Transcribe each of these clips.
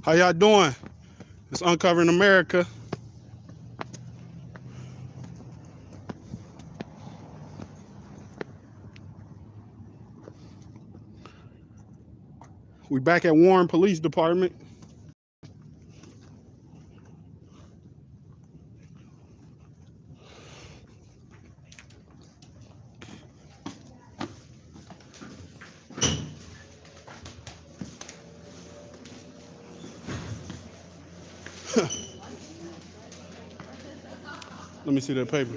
How y'all doing? It's Uncovering America. We back at Warren Police Department. Let me see that paper.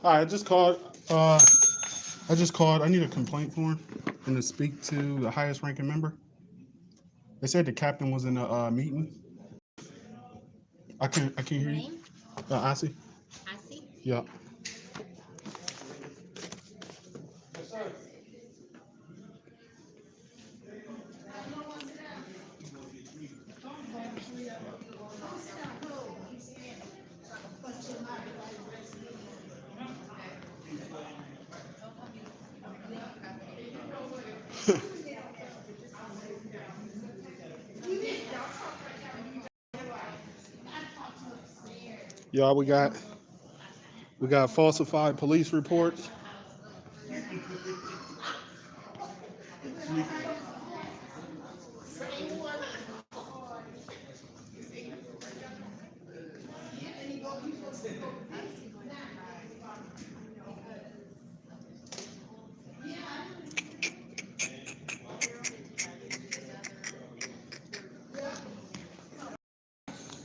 All right, I just called. I need a complaint form and to speak to the highest ranking member. They said the captain was in a meeting. I can't hear you. Name? Asi? Asi? Yeah. Y'all, we got falsified police reports.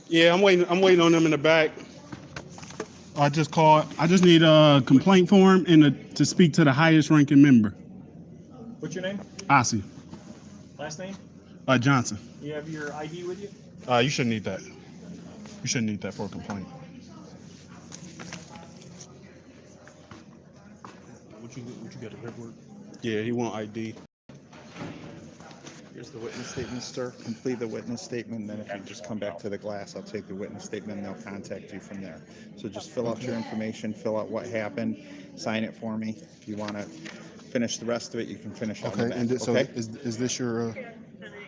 Yeah, I'm waiting on them in the back. I just called. I just need a complaint form and to speak to the highest ranking member. What's your name? Asi. Last name? Johnson. You have your ID with you? You shouldn't need that. You shouldn't need that for a complaint. What you got, a paperwork? Yeah, he want ID. Here's the witness statement, sir. Complete the witness statement, then if you just come back to the glass, I'll take the witness statement and they'll contact you from there. So just fill out your information, fill out what happened, sign it for me. If you want to finish the rest of it, you can finish out Okay, the back. and so Okay? is this your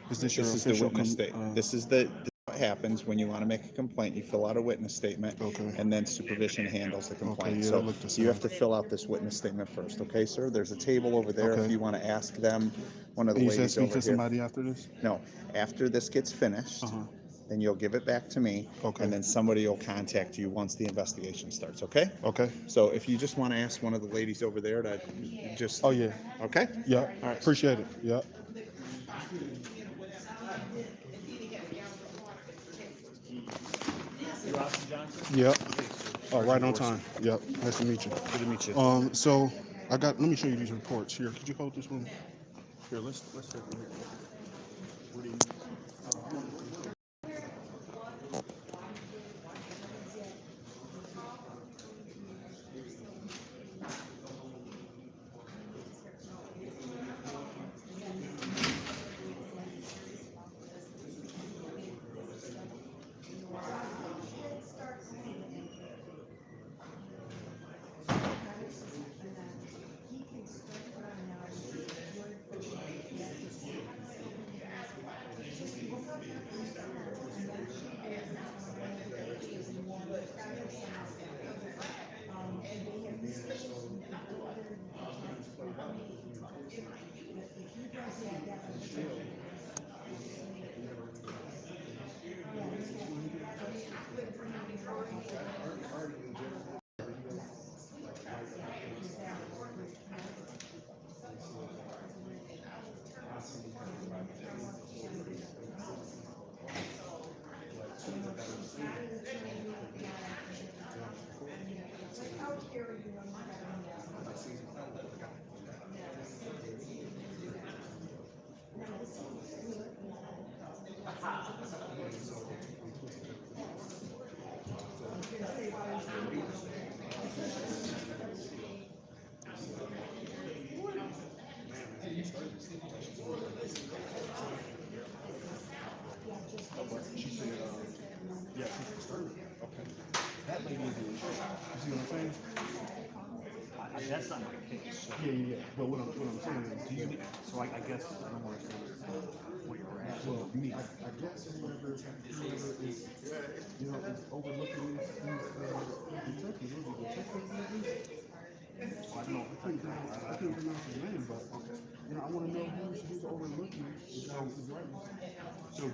This is the official witness statement. This is what happens when you want to make a complaint. You fill out a witness statement, Okay. and then supervision handles the complaint. yeah, So it looked the you have same. to fill out this witness statement first, okay, sir? There's a table over there if Okay. you want to ask them. One of the And you said ladies speak over to here. somebody after this? No, after this gets finished, then you'll give it back to me, Okay. and then somebody will contact you once the investigation starts, okay? Okay. So if you just want to ask one of the ladies over there to just... Oh yeah. Okay? Yeah. All right. Appreciate it. Yeah. You're Austin Johnson? Yep. Oh, right on time. Yep. Nice to meet you. Good to meet you. So let me show you these reports here. Could you hold this one? Here, let's take it here. What do you She said, yeah, she's disturbed. Okay. That lady is in shape. You see what I'm saying? That's not my case. So, Yeah. But what I'm saying is, do you, so I guess I don't understand what you're asking. well, I guess whoever is, is overlooking these detectives, what is it, detectives? I don't know. I can't pronounce his name, but I want to know who's overlooking his right. So,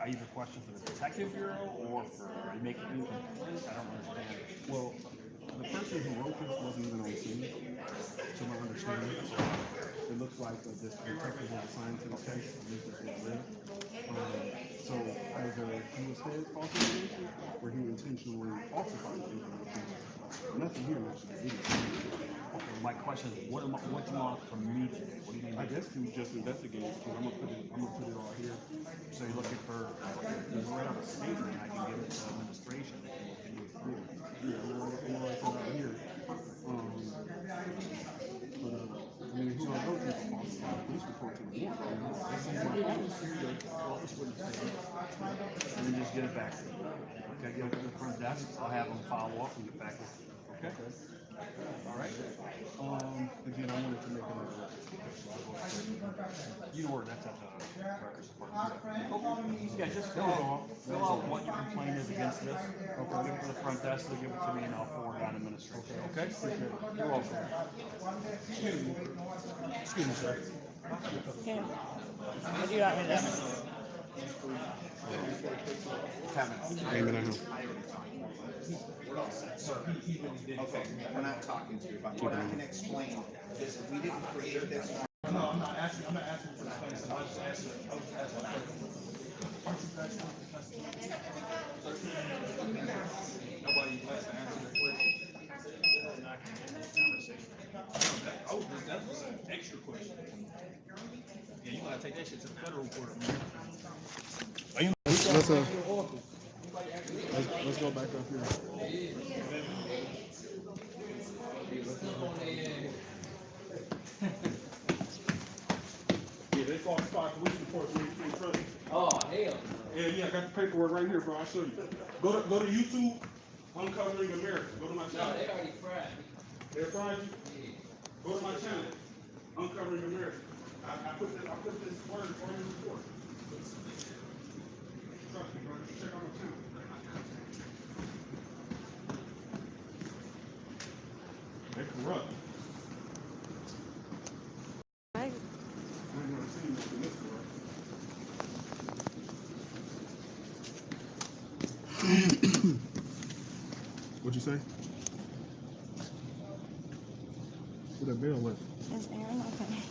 are you the question for the detective bureau or for are you making a complaint? I don't understand. Well, the person who wrote this wasn't even on scene, to my understanding. It looks like this detective was assigned to the case, at least that's what I read. So either he was fed false information or he intentionally falsified information. Nothing here mentions video. Okay, my question is, what do you want from me today? What do you mean? I guess to just investigate it. I'm gonna put it all here. So you're looking for, you write out a statement, I can give it to administration. Can you approve it? Yeah, I'm gonna write that out here. But if you don't go to the police report to the warrant, this is my office wouldn't say that. And then just get it back to me. Okay, get it to the front desk, I'll have them follow up and get back with you. Okay? All right? Again, I wanted to make another record. You know where that's at the records department. Yeah, just fill out what your complaint is against this. Okay. Give it to the front desk, they'll give it to me and I'll forward it on administration. Okay? You're welcome. Excuse me, sir. Okay. What do you want me to do? 10 minutes. Amen. I know. Okay, we're not talking to you about what I can explain is that we didn't create this. No, I'm not asking for the place. I was just asking. Nobody wants to answer that question. That was an extra question. Yeah, you gotta take that shit to the federal court. Let's go back up here. Yeah, they falsified police reports when you trust. Oh, hell. Yeah, I got the paperwork right here, bro. I'll show you. Go to YouTube, Uncovering America. Go to my No, channel. they already fried me. They're fried you? Go to my channel, Uncovering America. I put this word on your report. Trust me, bro. Check out my channel. They're corrupt. I ain't never seen nothing this corrupt. What'd you say? Where that bell left? Is Aaron okay?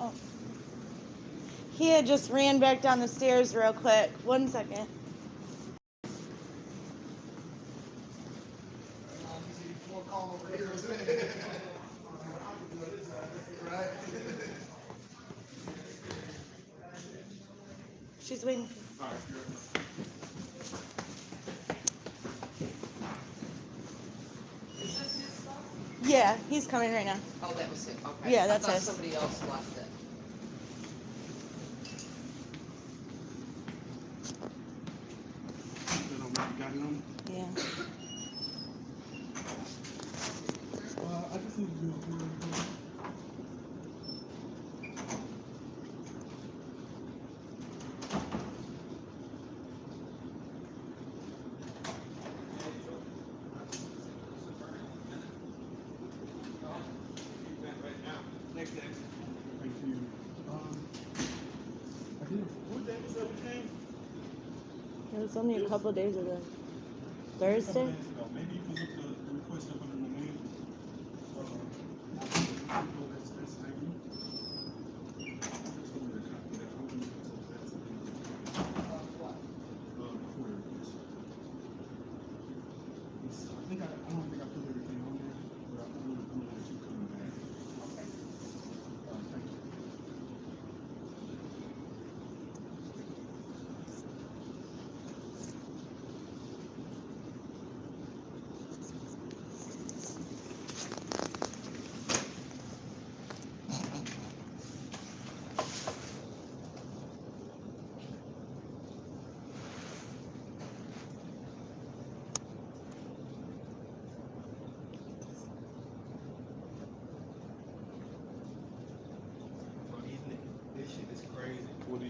Oh. He had just ran back down the stairs real quick. 1 second. She's waiting. Yeah, he's coming right now. Oh, that was it. Okay. Yeah, that's I thought it. somebody else left it. Yeah. I just need to do Next day. Thank you. I did. What day was that we came? It was only a couple days ago. Thursday? Maybe you can look the request up under the name.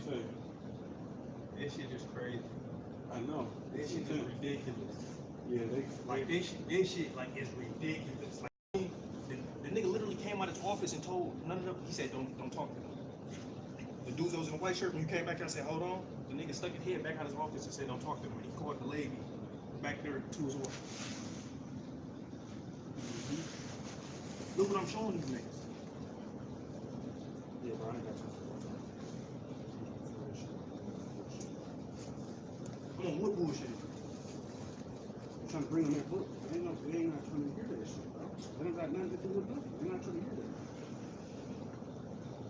say? That shit is crazy. I know. That shit is ridiculous. Yeah, Like this shit like is ridiculous. Like the nigga literally came out of his office and told none of them. He said, "Don't talk to them." The dudes that was in the white shirt when you came back there and said, "Hold on," the nigga stuck his head back out of his office and said, "Don't talk to them." And he called the lady back there to his office. Look what I'm showing these niggas. Yeah, bro, I ain't got time for Come on, what bullshit? I'm trying to bring them that book. They ain't not trying to hear that shit, bro. They don't got nothing to do with nothing. They're not trying to hear that.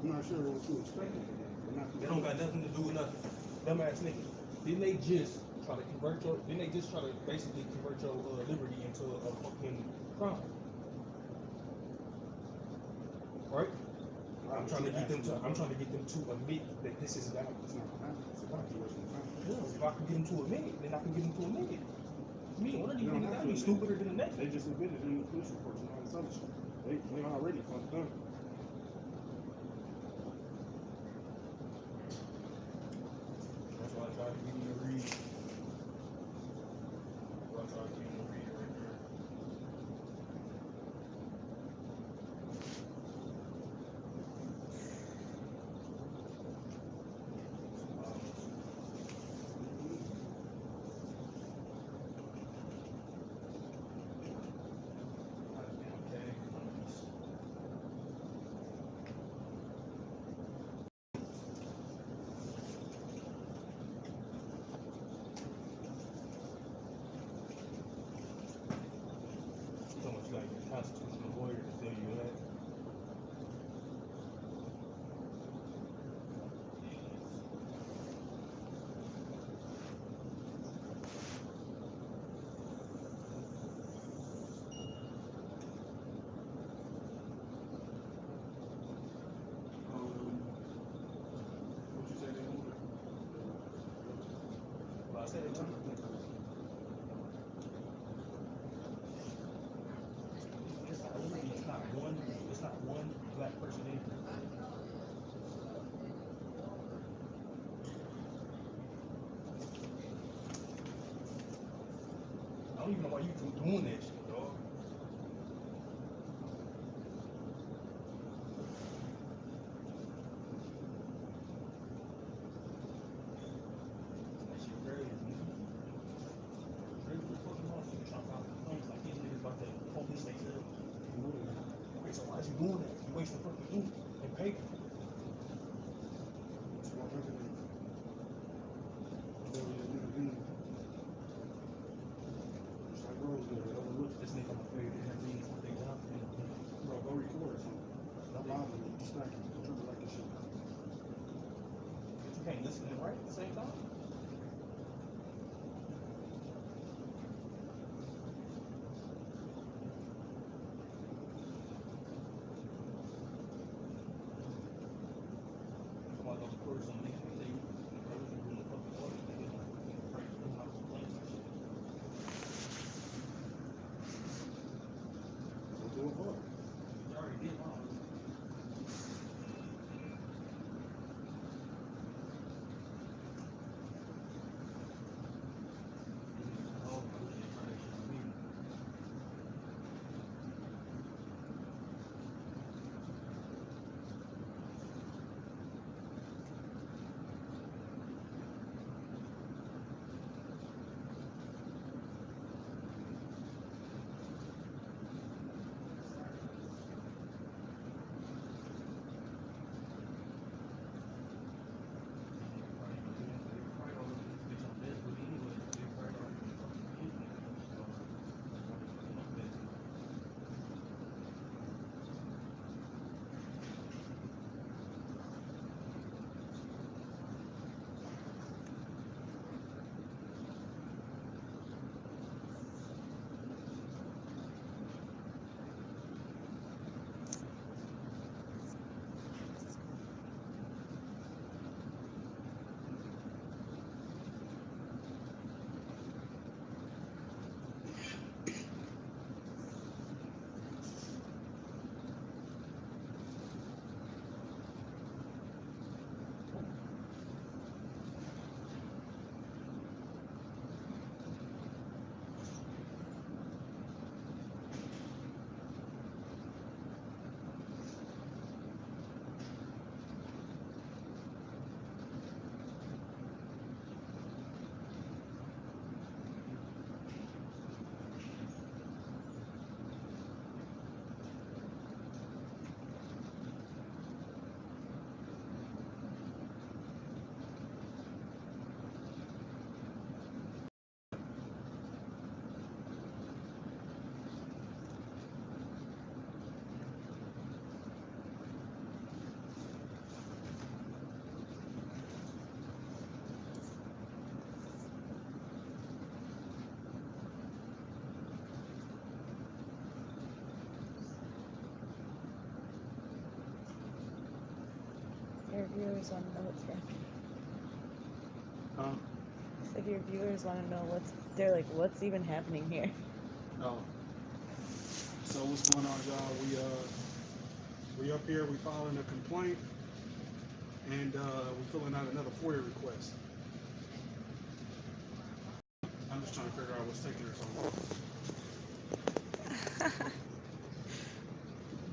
I'm not sure what you expected. They don't got nothing to do with nothing. Dumbass niggas. Didn't they just try to basically convert your liberty into a fucking crime? Right? I'm trying to get them to admit that this is valid. It's not gonna happen. It's about to waste your time. Yeah, if I can get them to admit it, then I can get them to admit it. Me, one of these niggas gotta be stupider than the next. They just admitted in the police reports and all this other shit. They already fucked up. That's why I tried to give you a read. That's why I tried to give you a read right there. So much like a constitutional lawyer to tell you that. What you say they wanted? But I said it too. It's not one black person in here. I don't even know why you keep doing that shit, dog. That shit crazy, man. Crazy as fucking motherfucker trying to file complaints like these niggas about the police they said. Wait, so why is you doing that? You wasting fucking ink and paper. It's 100 and whatever you need to do. Just like Rose did, it overlooked. This nigga on my favorite intervenes with their job. Bro, go record or something. Stop bothering me. Distracting me. I'm trying to write this shit down. But you can't listen and write at the same time. Come on, those quarters on niggas, they say, brothers are doing the fucking work. Niggas are fucking crazy, doing all those complaints and shit. So do it for it. You already did mine. Oh, bullshit, trying to shit on me. viewers want to know what's happening. Huh? I said your viewers want to know they're like, what's even happening here? Oh. So what's going on, y'all? We up here, we filing a complaint, and we filling out another FOIA request. I'm just trying to figure out what's taking her so long.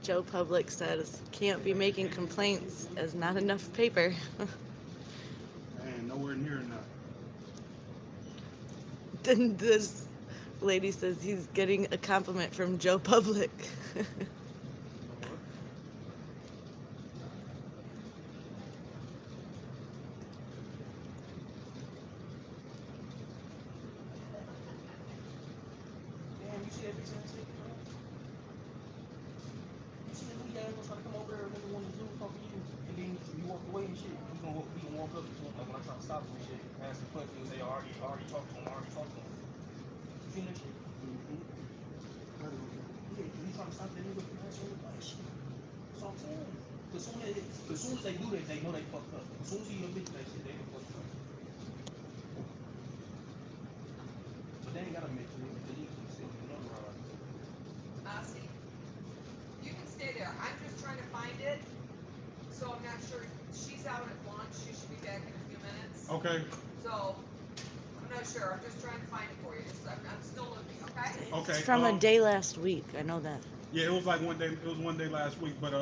Joe Public says can't be making complaints as not enough paper. And nowhere near enough. Then this lady says he's getting a compliment from Joe Public. Damn, you see that bitch in the ticket, bro? You see that nigga was trying to come over there and nigga wanted to do something for you, and then you walked away and shit. You gonna walk up to him, like when I try to stop him and shit, ask the question, and say, I already talked to him, You seen that shit? Yeah, you trying to stop that nigga from answering the question. That's what I'm saying. Cause soon as they do that, they know they fucked up. As soon as you admit that shit, they done fucked up. But they ain't gotta admit to it, because you can still do another ride. See, you can stay there. I'm just trying to find it, so I'm not sure. She's out at lunch. She should be back in a few minutes. Okay. So I'm not sure. I'm just trying to find it for you. I'm still looking. Okay. Okay. It's from a day last week. I know that. Yeah, it was like one day. It was one day last week. But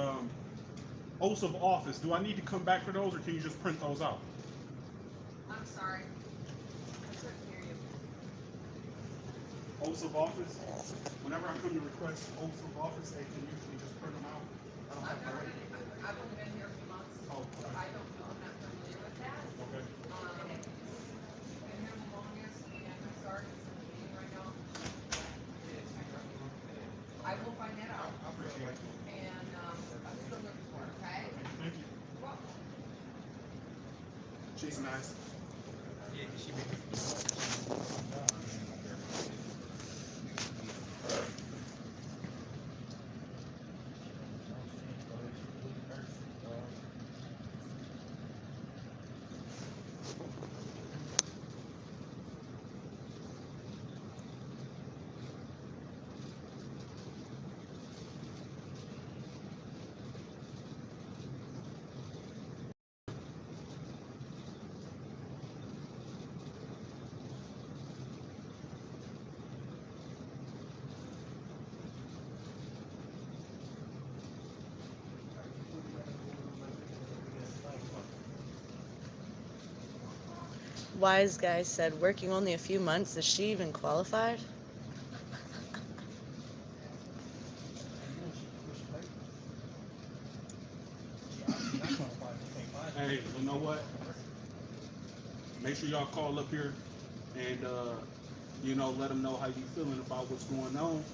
oaths of office. Do I need to come back for those, or can you just print those out? I'm sorry. I couldn't hear you. Oaths of office. Whenever I come to request oaths of office, they can usually just print them out. I don't have to write. I've only been here a few months. Oh, okay. I don't know. I'm not familiar with that. Okay. Been here the longest, and I'm sorry, it's in the meeting right now. I will find that out. I appreciate it. And, I'm still looking for it, okay? Thank you. You're welcome. She's nice. Yeah, cause she be. Wise guy said, working only a few months. Is she even qualified? Hey, you know what? Make sure y'all call up here and let them know how you feeling about what's going on,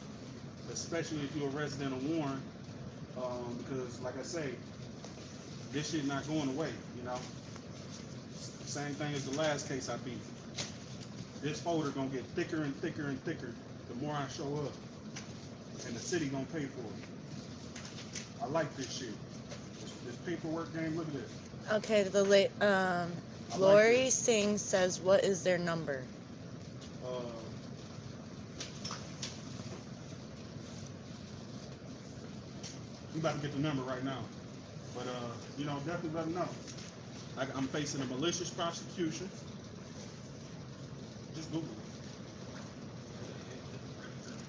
especially if you're a resident of Warren, because like I say, this shit not going away, Same thing as the last case I beat. This folder gonna get thicker and thicker and thicker the more I show up, and the city gonna pay for it. I like this shit. This paperwork game. Look at this. Okay, Lori Singh says, what is their number? I'm about to get the number right now, but definitely let them know. I'm facing a malicious prosecution. Just Google it.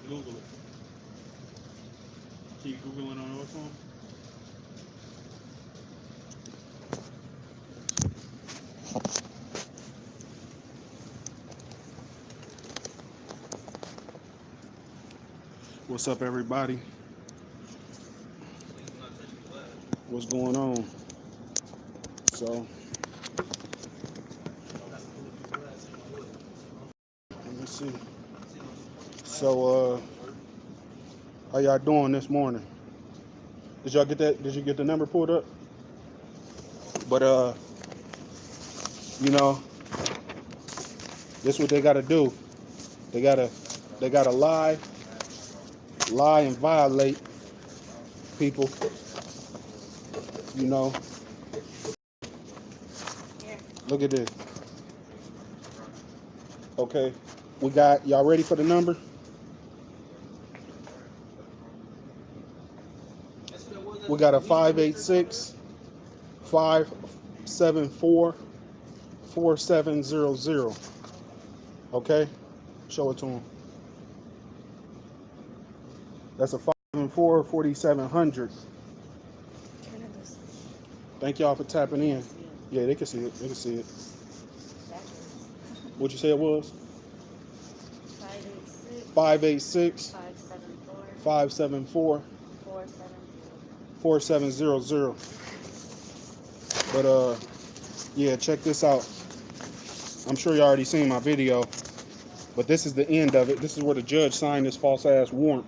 Google it. Keep Googling on your phone. What's up, everybody? What's going on? So, let me see. So, how y'all doing this morning? Did y'all get that? Did you get the number pulled up? But this is what they gotta do. They gotta lie and violate people, Look at this. Okay, we got, y'all ready for the number? We got a 586-574-4700. Okay, show it to him. That's a 574-4700. Thank y'all for tapping in. Yeah, they can see it. They can see it. What'd you say it was? 586 574 4700. But yeah, check this out. I'm sure you already seen my video, but this is the end of it. This is where the judge signed this false ass warrant.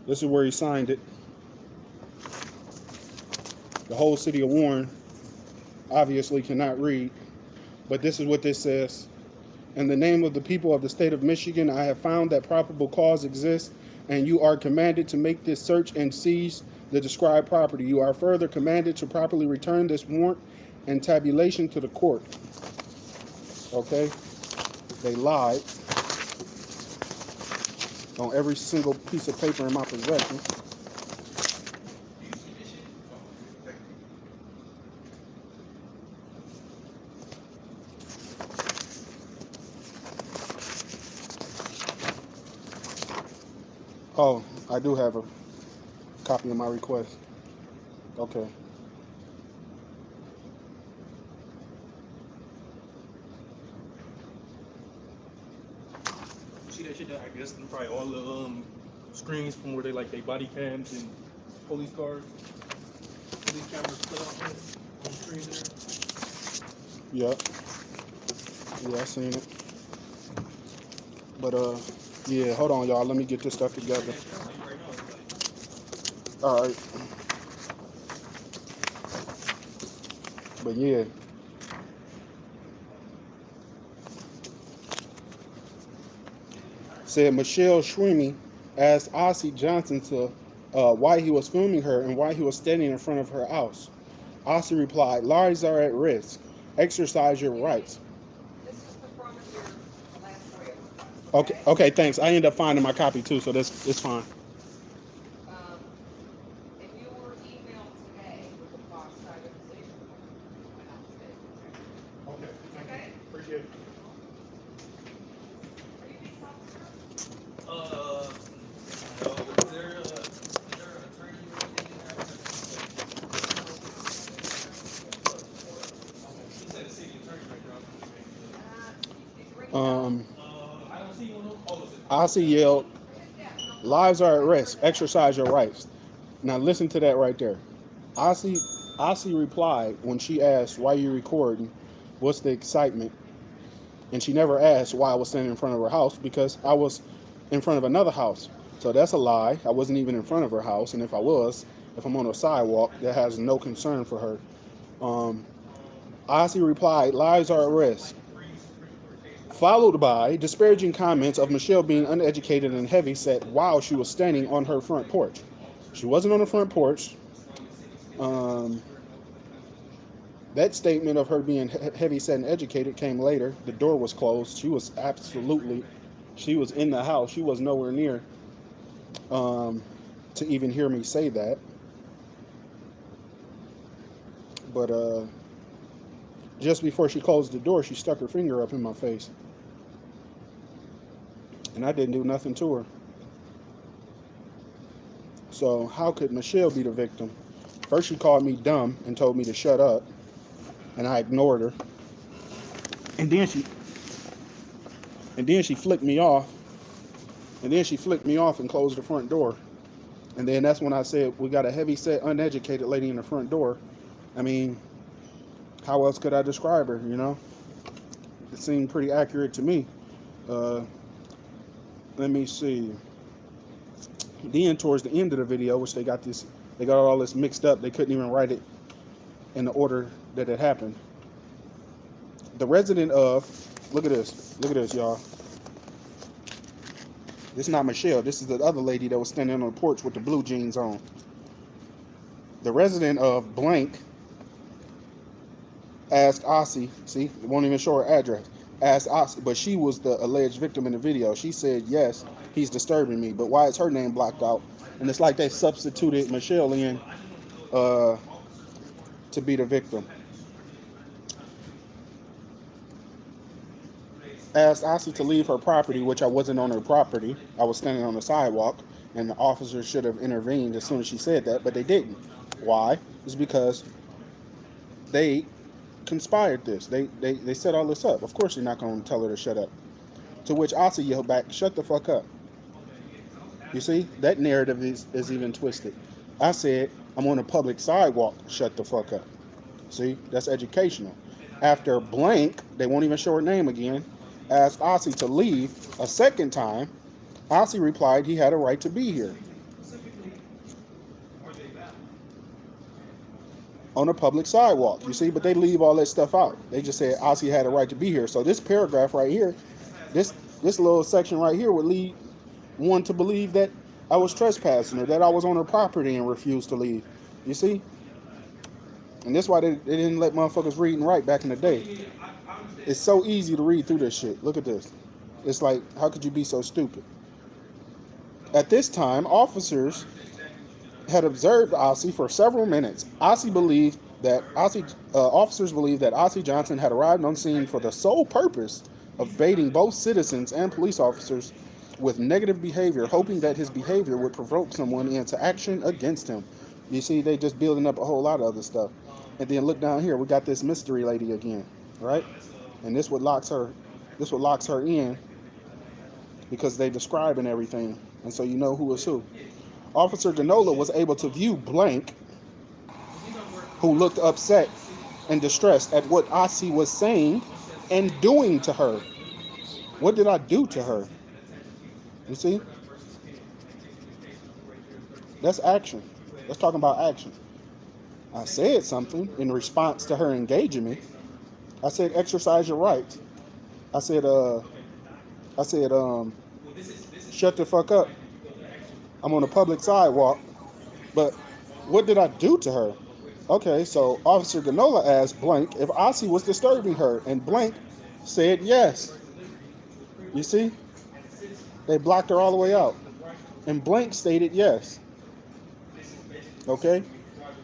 This is where he signed it. The whole city of Warren obviously cannot read, but this is what this says. In the name of the people of the state of Michigan, I have found that probable cause exists, and you are commanded to make this search and seize the described property. You are further commanded to properly return this warrant and tabulation to the court. Okay? They lied on every single piece of paper in my possession. Oh, I do have a copy of my request. Okay. See that shit that I guess probably all the screens from where they like they body cams and police cars. Police cameras put on the screen there. Yep. Yeah, I seen it. But yeah, hold on, y'all. Let me get this stuff together. All right. But yeah. Said Michelle Schwemme asked Ossie Johnson to why he was filming her and why he was standing in front of her house. Ossie replied, "Lives are at risk. Exercise your rights." This is the front of your last FOIA request. Okay, thanks. I ended up finding my copy too, so it's fine. If you were emailed today with the box itemization, went out today. Okay, Okay? appreciate it. Are you being officer? No, is there an attorney or anything in there? He said the city attorney right there. I I don't see one of them. Ossie yelled, "Lives are at risk. Exercise your rights." Now listen to that right there. Ossie replied when she asked, "Why you recording? What's the excitement?" And she never asked why I was standing in front of her house, because I was in front of another house. So that's a lie. I wasn't even in front of her house. And if I was, if I'm on a sidewalk, that has no concern for her. Ossie replied, "Lives are at risk," followed by disparaging comments of Michelle being uneducated and heavy-set while she was standing on her front porch. She wasn't on the front porch. That statement of her being heavy-set and educated came later. The door was closed. She was in the house. She was nowhere near to even hear me say that. But just before she closed the door, she stuck her finger up in my face. And I didn't do nothing to her. So how could Michelle be the victim? First she called me dumb and told me to shut up, and I ignored her. And then she flicked me off. And then she flicked me off and closed the front door. And then that's when I said, we got a heavy-set, uneducated lady in the front door. I mean, how else could I describe her, you know? It seemed pretty accurate to me. Let me see. Then towards the end of the video, which they got all this mixed up. They couldn't even write it in the order that it happened. The resident of, look at this, y'all. This is not Michelle. This is the other lady that was standing on the porch with the blue jeans on. The resident of blank asked Ossie, see, it won't even show her address. Asked Ossie, but she was the alleged victim in the video. She said, yes, he's disturbing me, but why is her name blocked out? And it's like they substituted Michelle in to be the victim. Asked Ossie to leave her property, which I wasn't on her property. I was standing on the sidewalk, and the officers should have intervened as soon as she said that, but they didn't. Why? It's because they conspired this. They set all this up. Of course you're not going to tell her to shut up. To which Ossie yelled back, shut the fuck up. You see, that narrative is even twisted. I said, I'm on a public sidewalk, shut the fuck up. See, that's educational. After blank, they won't even show her name again, asked Ossie to leave a second time, Ossie replied he had a right to be here. On a public sidewalk, you see, but they leave all that stuff out. They just said Ossie had a right to be here. So this paragraph right here, this little section right here would lead one to believe that I was trespassing or that I was on her property and refused to leave. You see? And that's why they didn't let motherfuckers read and write back in the day. It's so easy to read through this shit. Look at this. It's like, how could you be so stupid? At this time, officers had observed Ossie for several minutes. Officers believed that Ossie Johnson had arrived on scene for the sole purpose of baiting both citizens and police officers with negative behavior, hoping that his behavior would provoke someone into action against him. You see, they just building up a whole lot of other stuff. And then look down here, we got this mystery lady again, right? And this what locks her in, because they describing everything, and so you know who is who. Officer Ganola was able to view blank, who looked upset and distressed at what Ossie was saying and doing to her. What did I do to her? You see? That's action. Let's talk about action. I said something in response to her engaging me. I said, exercise your rights. I said, shut the fuck up. I'm on a public sidewalk. But what did I do to her? Okay, so Officer Ganola asked blank if Ossie was disturbing her, and blank said yes. You see? They blocked her all the way out. And blank stated yes. Okay?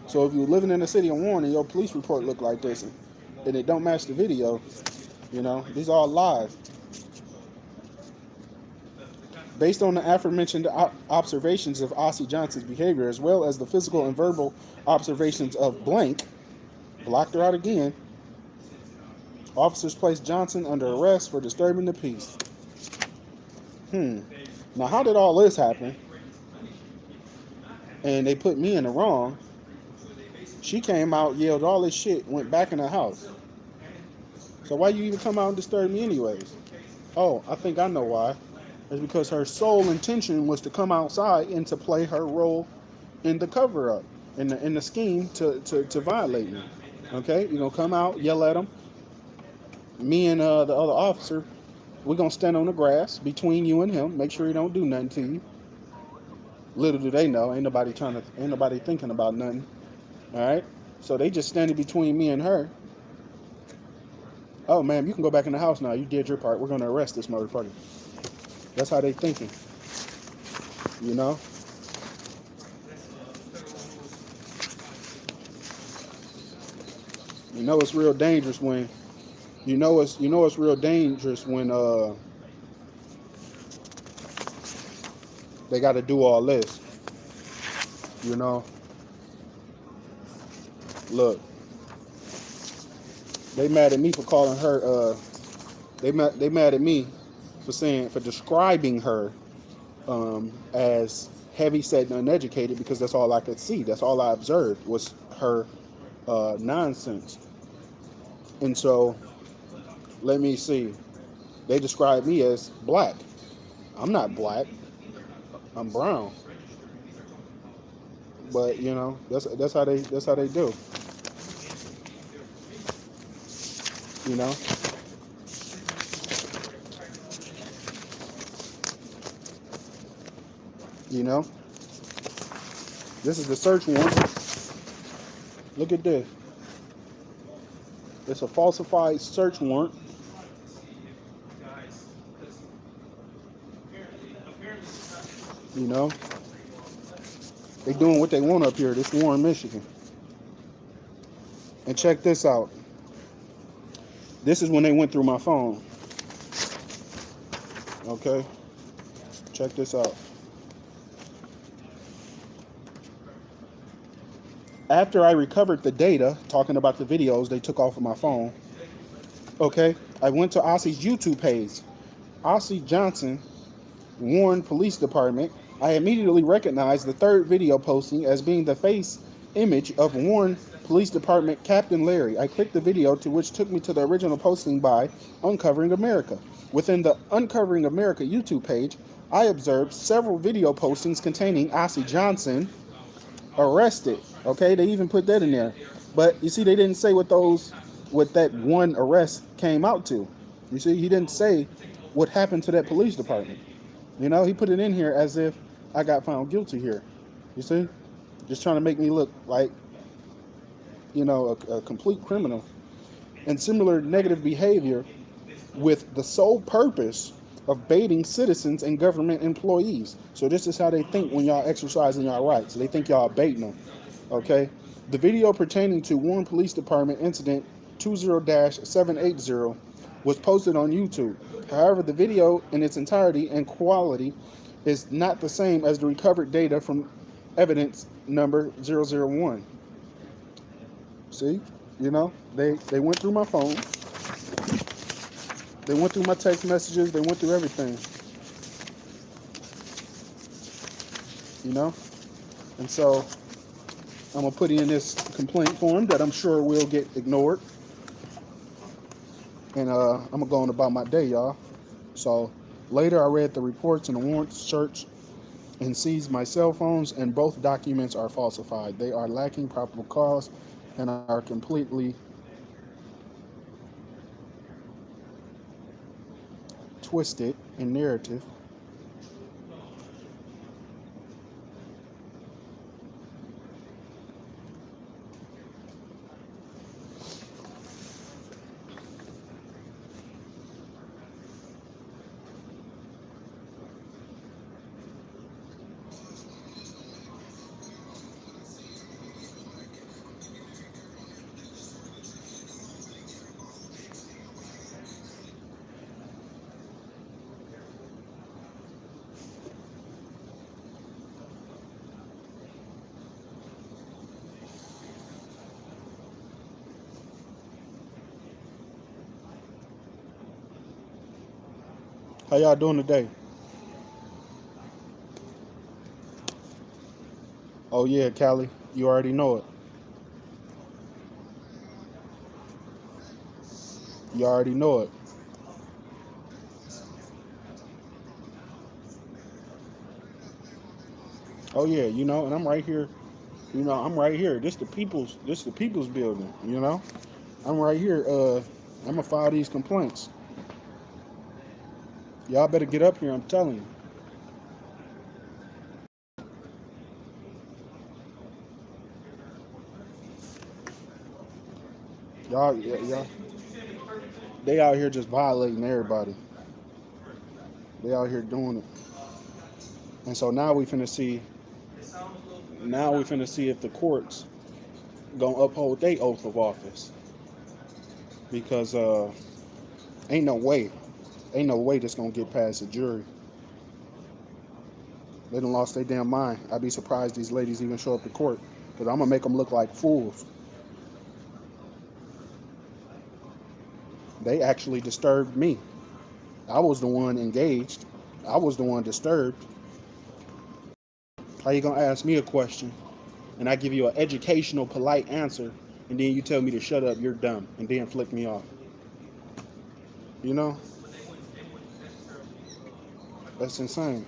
So if you're living in the city of Warren and your police report look like this and it don't match the video, you know, these are all lies. Based on the aforementioned observations of Ossie Johnson's behavior, as well as the physical and verbal observations of blank, blocked her out again, officers placed Johnson under arrest for disturbing the peace. Now, how did all this happen? And they put me in the wrong. She came out, yelled all this shit, went back in the house. So why you even come out and disturb me anyways? Oh, I think I know why. It's because her sole intention was to come outside and to play her role in the cover-up, in the scheme to violate me. Okay? You're going to come out, yell at them. Me and the other officer, we're going to stand on the grass between you and him, make sure he don't do nothing to you. Little do they know, ain't nobody thinking about nothing. All right? So they just standing between me and her. Oh, ma'am, you can go back in the house now. You did your part. We're going to arrest this motherfucker. That's how they thinking. You know? You know it's real dangerous when it's real dangerous when they got to do all this. You know? Look. They mad at me for calling her they mad at me for describing her as heavy-set and uneducated, because that's all I could see. That's all I observed was her nonsense. And so, let me see. They described me as black. I'm not black. I'm brown. But you know, that's how they do. You know. You know, this is the search warrant. Look at this. It's a falsified search warrant. You know, they doing what they want up here. This Warren, Michigan. And check this out. This is when they went through my phone. Okay, check this out. After I recovered the data, talking about the videos they took off of my phone, okay, I went to Ossie's YouTube page. Ossie Johnson, Warren Police Department. I immediately recognized the third video posting as being the face image of Warren Police Department Captain Larry. I clicked the video, to which took me to the original posting by Uncovering America. Within the Uncovering America YouTube page, I observed several video postings containing Ossie Johnson arrested. Okay, they even put that in there. But you see, they didn't say what that one arrest came out to. You see, he didn't say what happened to that police department. You know, he put it in here as if I got found guilty here. You see? Just trying to make me look like, you know, a complete criminal. And similar negative behavior with the sole purpose of baiting citizens and government employees. So this is how they think when y'all exercising y'all rights. They think y'all baiting them. Okay? The video pertaining to Warren Police Department incident 20-780 was posted on YouTube. However, the video in its entirety and quality is not the same as the recovered data from evidence number 001. See? You know, they went through my phone. They went through my text messages. They went through everything. You know? And so I'm going to put in this complaint form that I'm sure will get ignored. And I'm going to go on about my day, y'all. So later I read the reports and the warrant search and seized my cell phones, and both documents are falsified. They are lacking probable cause and are completely twisted in narrative. How y'all doing today? Oh yeah, Callie, you already know it. You already know it. Oh yeah, you know, and I'm right here. You know, I'm right here. This the people's building, you know? I'm right here. I'm gonna file these complaints. Y'all better get up here, I'm telling you. Y'all, they out here just violating everybody. They out here doing it. And so now we finna see if the courts gonna uphold their oath of office. Because ain't no way this gonna get past the jury. They done lost their damn mind. I'd be surprised these ladies even show up to court, because I'm gonna make them look like fools. They actually disturbed me. I was the one engaged. I was the one disturbed. How you gonna ask me a question and I give you an educational, polite answer, and then you tell me to shut up, you're dumb, and then flick me off? You know? That's insane.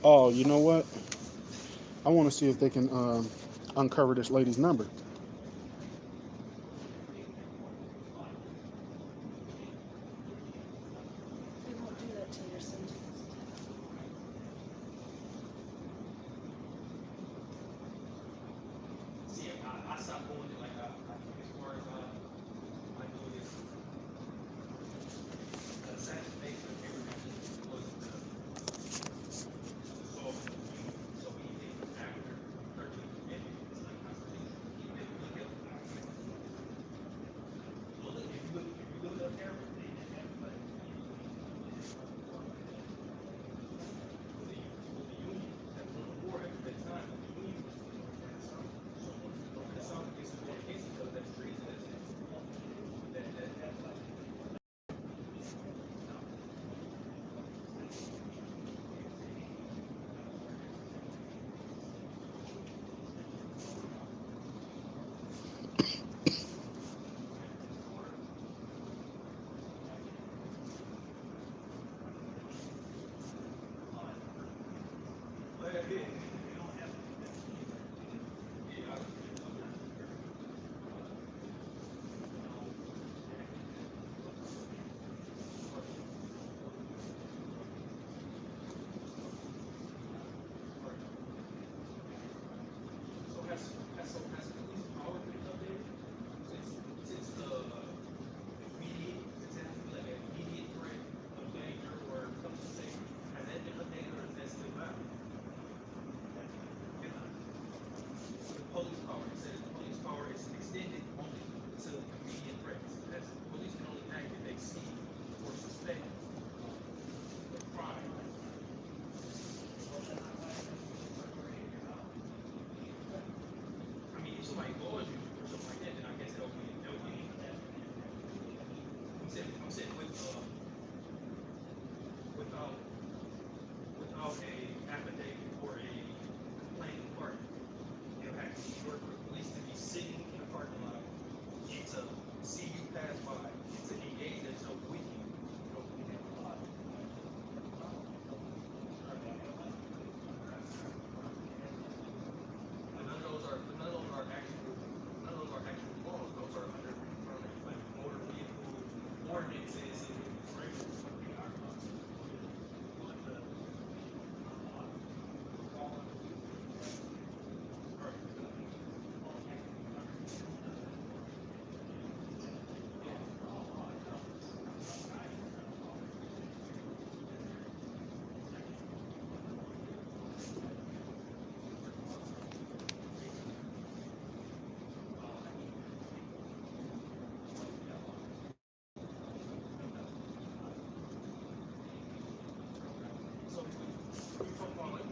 Oh, you know what? I want to see if they can uncover this lady's number. I stopped going to like as far as I do this assassination of everything was so we did after 13 minutes like keep it look at well look if you look up there without a affidavit or a complaint party. You have to be short for the police to be sitting in a parking lot and to see you pass by and to engage themselves with you. None of those are actual laws. Those are under like motor vehicle ordinances and regulations. So we talk about like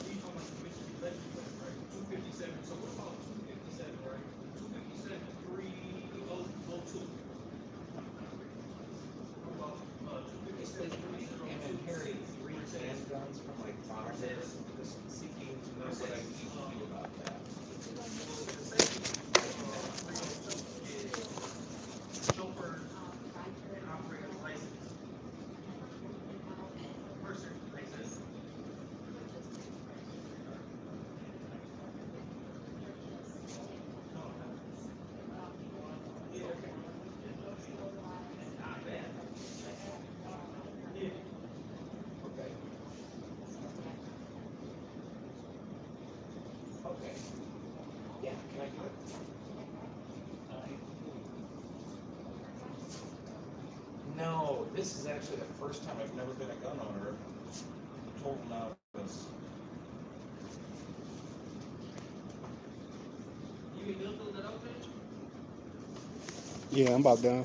we talk about the Mississippi legislature, right? 257. So what about 257, right? 257 302. What about 257 302? Three handguns from like farmers, just seeking to know what I need to do about that. Chauffeur and operator license. Person license. Yeah, okay. Not bad. Yeah. Okay. Okay. Yeah, can I do it? No, this is actually the first time I've never been a gun owner. Total novice. You can build that up, man? Yeah, I'm about done.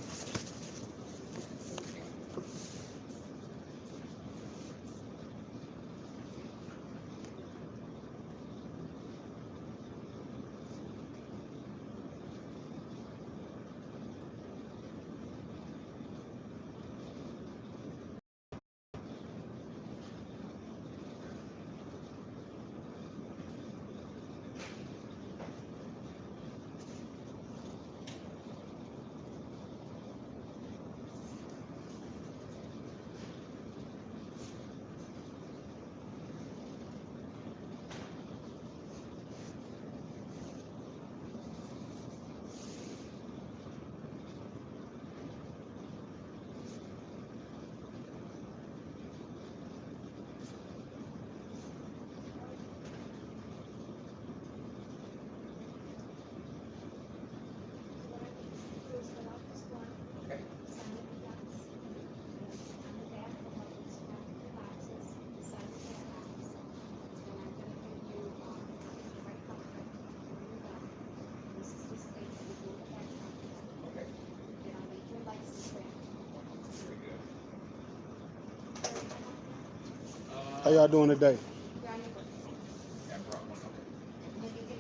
How y'all doing today? Yeah, I brought one. Okay.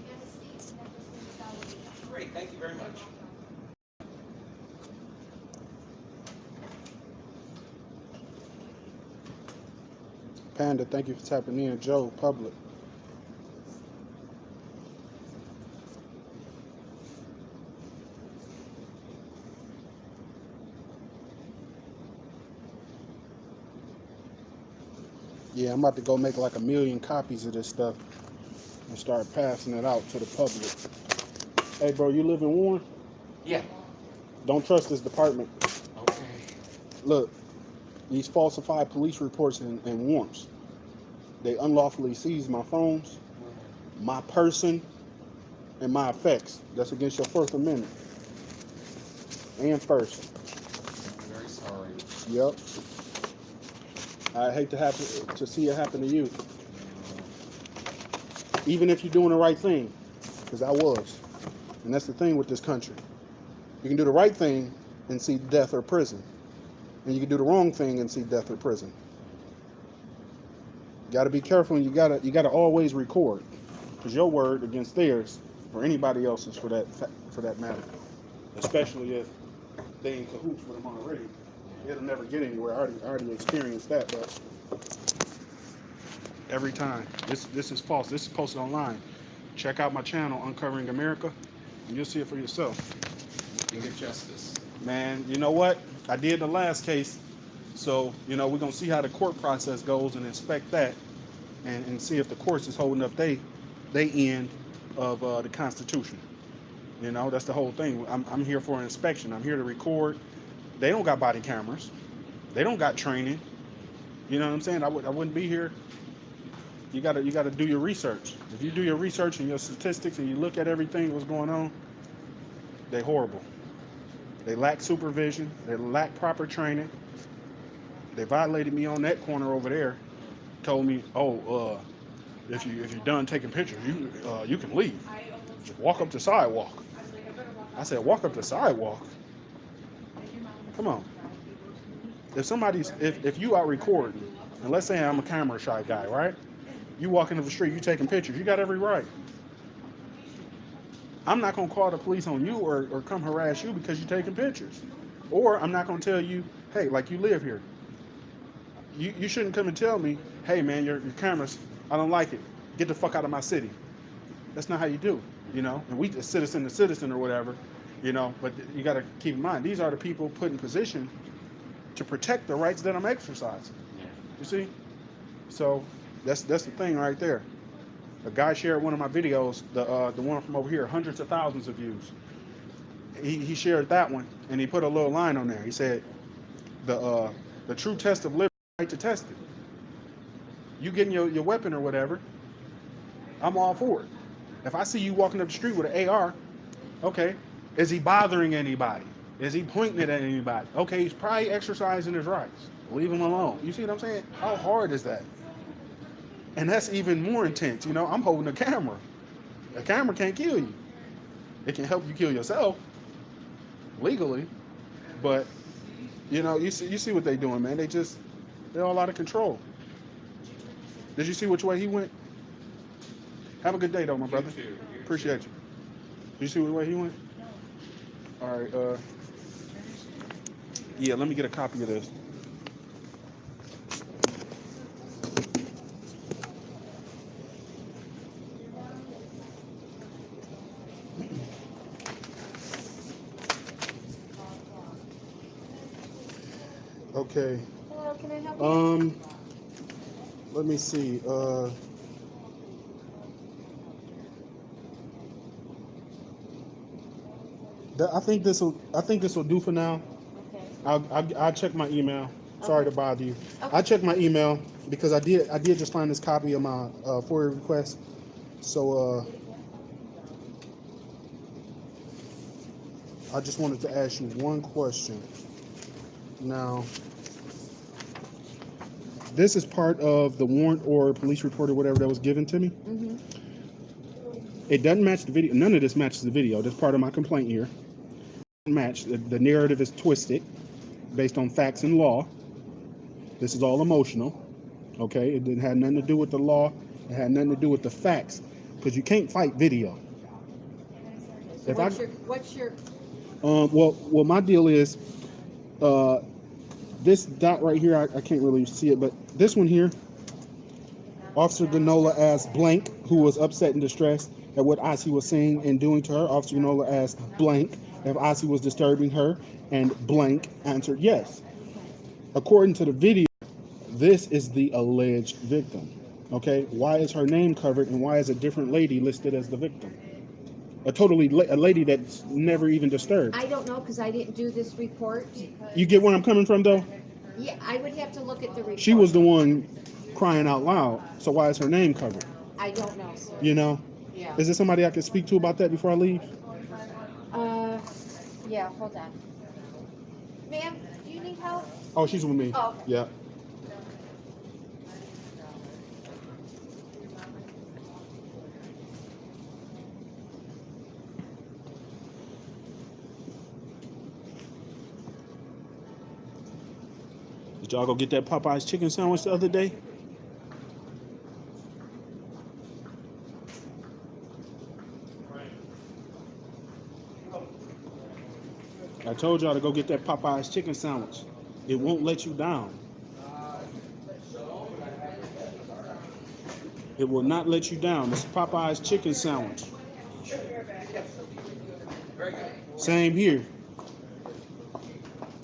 Great, thank you very much. Panda, thank you for tapping in. Joe, public. Yeah, I'm about to go make like 1 million copies of this stuff and start passing it out to the public. Hey, bro, you live in Warren? Yeah. Don't trust this department. Okay. Look, these falsified police reports in warrants, they unlawfully seized my phones, my person, and my effects. That's against your First Amendment. And first. I'm very sorry. Yep. I hate to see it happen to you. Even if you're doing the right thing, because I was. And that's the thing with this country. You can do the right thing and see death or prison. And you can do the wrong thing and see death or prison. You got to be careful, and you gotta always record, because your word against theirs, or anybody else's for that matter. Especially if they in cahoots with them already. It'll never get anywhere. I already experienced that, but every time. This is false. This is posted online. Check out my channel, Uncovering America, and you'll see it for yourself. You get justice. Man, you know what? I did the last case, so we're gonna see how the court process goes and inspect that, and see if the courts is holding up they end of the Constitution. That's the whole thing. I'm here for an inspection. I'm here to record. They don't got body cameras. They don't got training. You know what I'm saying? I wouldn't be here. You gotta do your research. If you do your research and your statistics and you look at everything what's going on, they horrible. They lack supervision. They lack proper training. They violated me on that corner over there. Told me, if you're done taking pictures, you can leave. Just walk up the sidewalk. I said, walk up the sidewalk. Come on. If you out recording, and let's say I'm a camera shy guy, right? You walk into the street, you taking pictures, you got every right. I'm not gonna call the police on you or come harass you because you're taking pictures. Or I'm not gonna tell you, hey, like you live here. You shouldn't come and tell me, hey man, your cameras, I don't like it. Get the fuck out of my city. That's not how you do, and we just citizen to citizen or whatever, but you gotta keep in mind, these are the people put in position to protect the rights that I'm exercising. Yeah. You see? So that's the thing right there. A guy shared one of my videos, the one from over here, hundreds of thousands of views. He shared that one, and he put a little line on there. He said, the true test of liberty is the right to test it. You getting your weapon or whatever, I'm all for it. If I see you walking up the street with an AR, okay, is he bothering anybody? Is he pointing it at anybody? Okay, he's probably exercising his rights. Leave him alone. You see what I'm saying? How hard is that? And that's even more intense. I'm holding a camera. A camera can't kill you. It can help you kill yourself legally, but you see what they doing, man. They're all out of control. Did you see which way he went? Have a good day, though, my brother. You too. Appreciate you. Did you see which way he went? All right. Yeah, let me get a copy of this. Okay. Hello, can I help you? Let me see. I think this will do for now. Okay. I'll check my email. Sorry to bother you. Okay. I checked my email because I did just find this copy of my FOIA request. So I just wanted to ask you one question. Now, this is part of the warrant or police report or whatever that was given to me. Mm-hmm. It doesn't match the video. None of this matches the video. That's part of my complaint here. It doesn't match. The narrative is twisted based on facts and law. This is all emotional. Okay, it didn't have nothing to do with the law. It had nothing to do with the facts, because you can't fight video. So If what's your, well, my deal is, uh, this dot right here. I can't really see it, but this one here, Officer Ganola asked blank, who was upset and distressed at what Ossie was saying and doing to her. Officer Ganola asked blank if Ossie was disturbing her, and blank answered yes. According to the video, this is the alleged victim. Okay, why is her name covered and why is a different lady listed as the victim? A lady that's never even disturbed. I don't know, because I didn't do this report. You get where I'm coming from, though? Yeah, I would have to look at the report. She was the one crying out loud, so why is her name covered? I don't know, sir. You know? Yeah. Is there somebody I can speak to about that before I leave? Yeah, hold on. Ma'am, do you need help? Oh, she's with me. Oh, okay. Yeah. Did y'all go get that Popeye's chicken sandwich the other day? I told y'all to go get that Popeye's chicken sandwich. It won't let you down. It will not let you down. It's Popeye's chicken sandwich. Same here.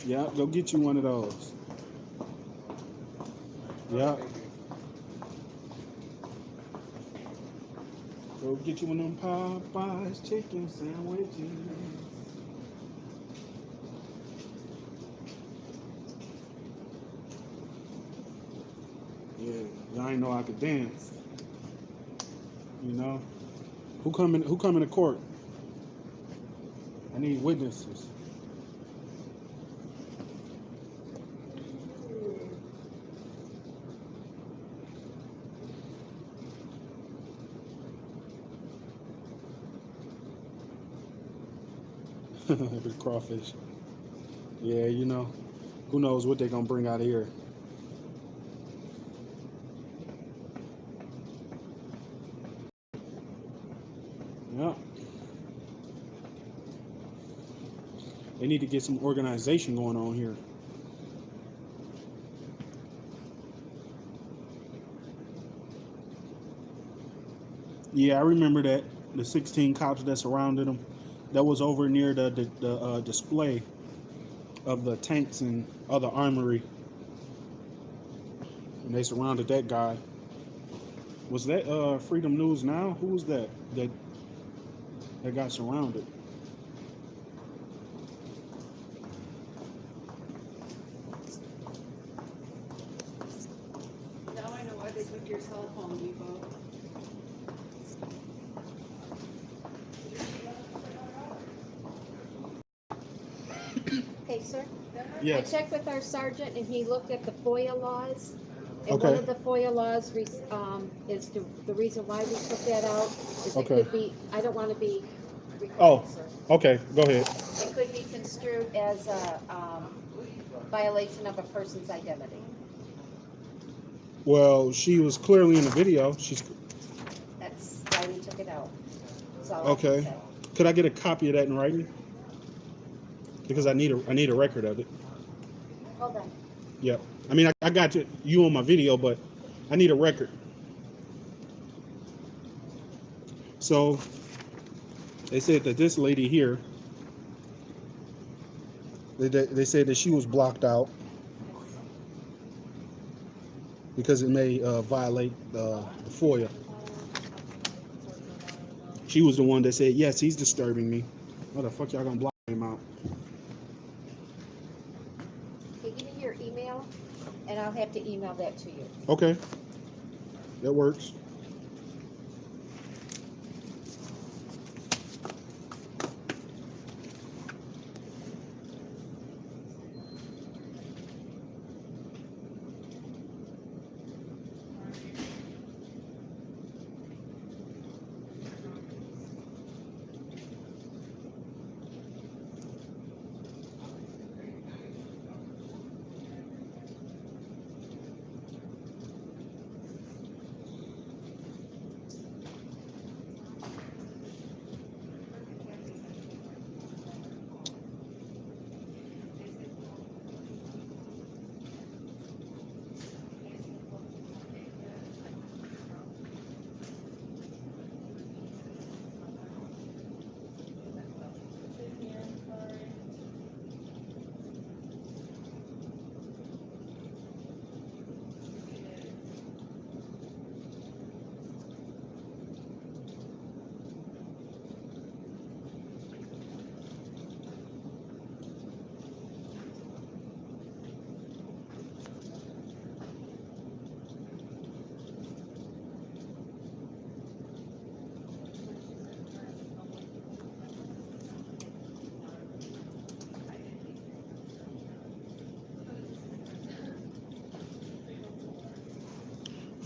Yeah, go get you one of those. Yeah. Go get you one of them Popeye's chicken sandwiches. Yeah, y'all ain't know I could dance. You know? Who coming to court? I need witnesses. The crawfish. Yeah, you know. Who knows what they're gonna bring out of here. Yeah. They need to get some organization going on here. Yeah, I remember that. The 16 cops that surrounded them. That was over near the display of the tanks and other armory. And they surrounded that guy. Was that Freedom News Now? Who was that got surrounded? Now I know why they took your cell phone, Depot. Hey, sir? Yes. I checked with our sergeant, and he looked at the FOIA laws. And Okay. one of the FOIA laws is the reason why we took that out is it Okay. could be, I don't want to be Oh. recorded, sir. Okay, go ahead. It could be construed as a violation of a person's identity. Well, she was clearly in the video. That's why we took it out. That's all I can Okay. say. Could I get a copy of that in writing? Because I need a record of it. Hold on. Yep. I mean, I got you on my video, but I need a record. So they said that this lady here, they said that she was blocked out because it may violate the FOIA. She was the one that said, yes, he's disturbing me. Why the fuck y'all gonna block him out? Okay, give me your email, and I'll have to email that to you. Okay. That works.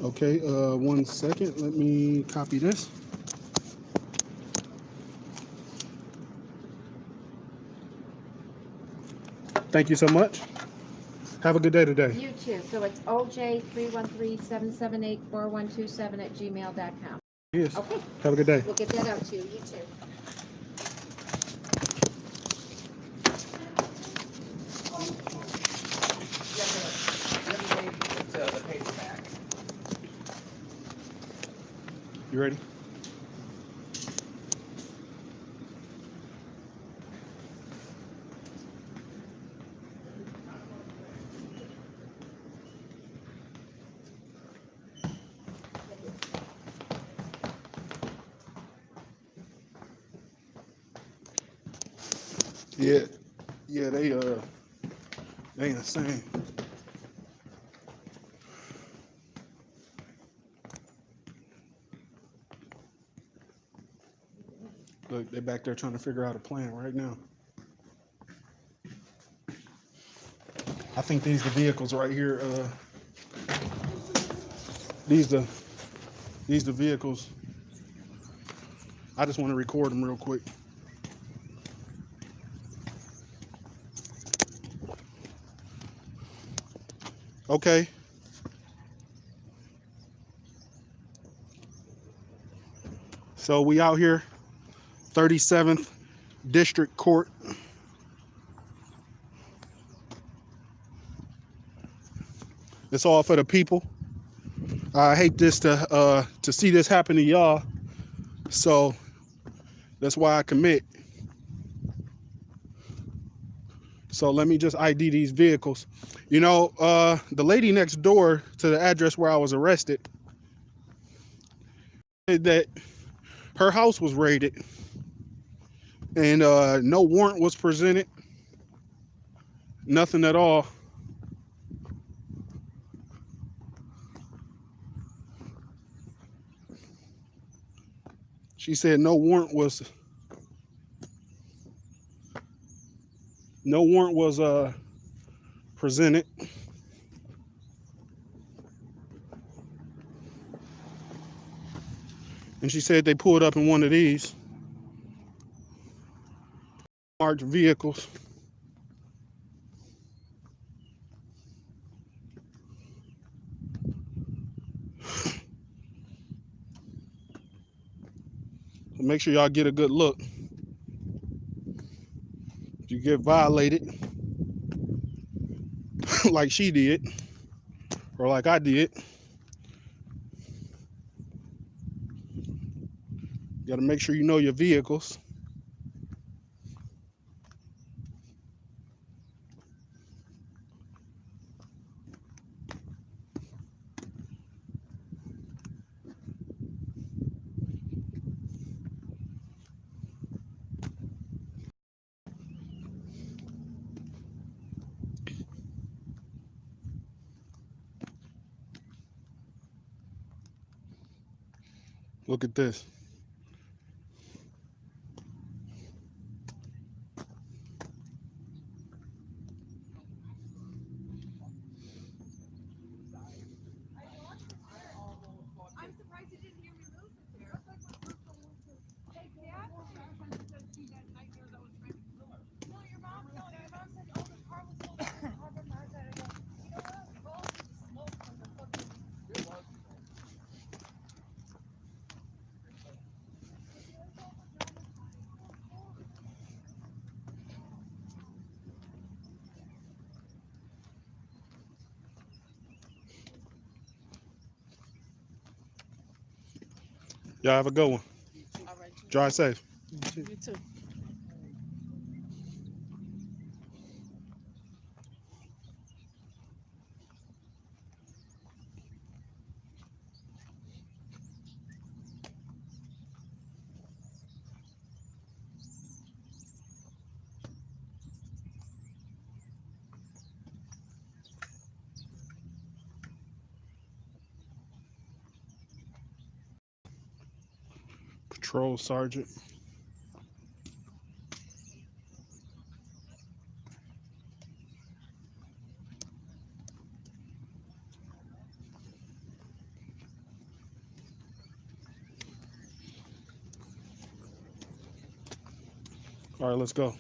Okay, 1 second. Let me copy this. Thank you so much. Have a good day today. You too. So it's OJ313-778-4127 Yes. Okay, Have a good day. we'll get that out to you. You too. The paper back. You ready? Yeah. Yeah, they ain't the same. Look, they're back there trying to figure out a plan right now. I think these the vehicles right here. These the vehicles. I just want to record them real quick. Okay. So we out here, 37th District Court. It's all for the people. I hate this to see this happen to y'all. So that's why I commit. So let me just ID these vehicles. You know, the lady next door to the address where I was arrested said that her house was raided and no warrant was presented. Nothing at all. She said no warrant was presented. And she said they pulled up in one of these marked vehicles. So make sure y'all get a good look. If you get violated like she did, or like I did, you gotta make sure you know your vehicles. Look at this. I'm surprised you didn't hear me move it there. Exactly. I was trying to see that nightmare that was trying to kill her. No, your mom said, oh, the car was still there. However, Mark said, I go, you know what? We all see the smoke from the fucking. There was smoke. Y'all have a good one. All right. Drive safe. You too. Patrol Sergeant. All right, let's go.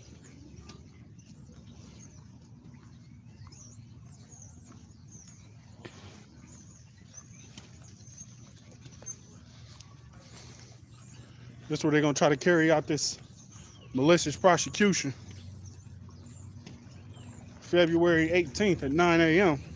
This is where they're gonna try to carry out this malicious prosecution. February 18th at 9 a.m.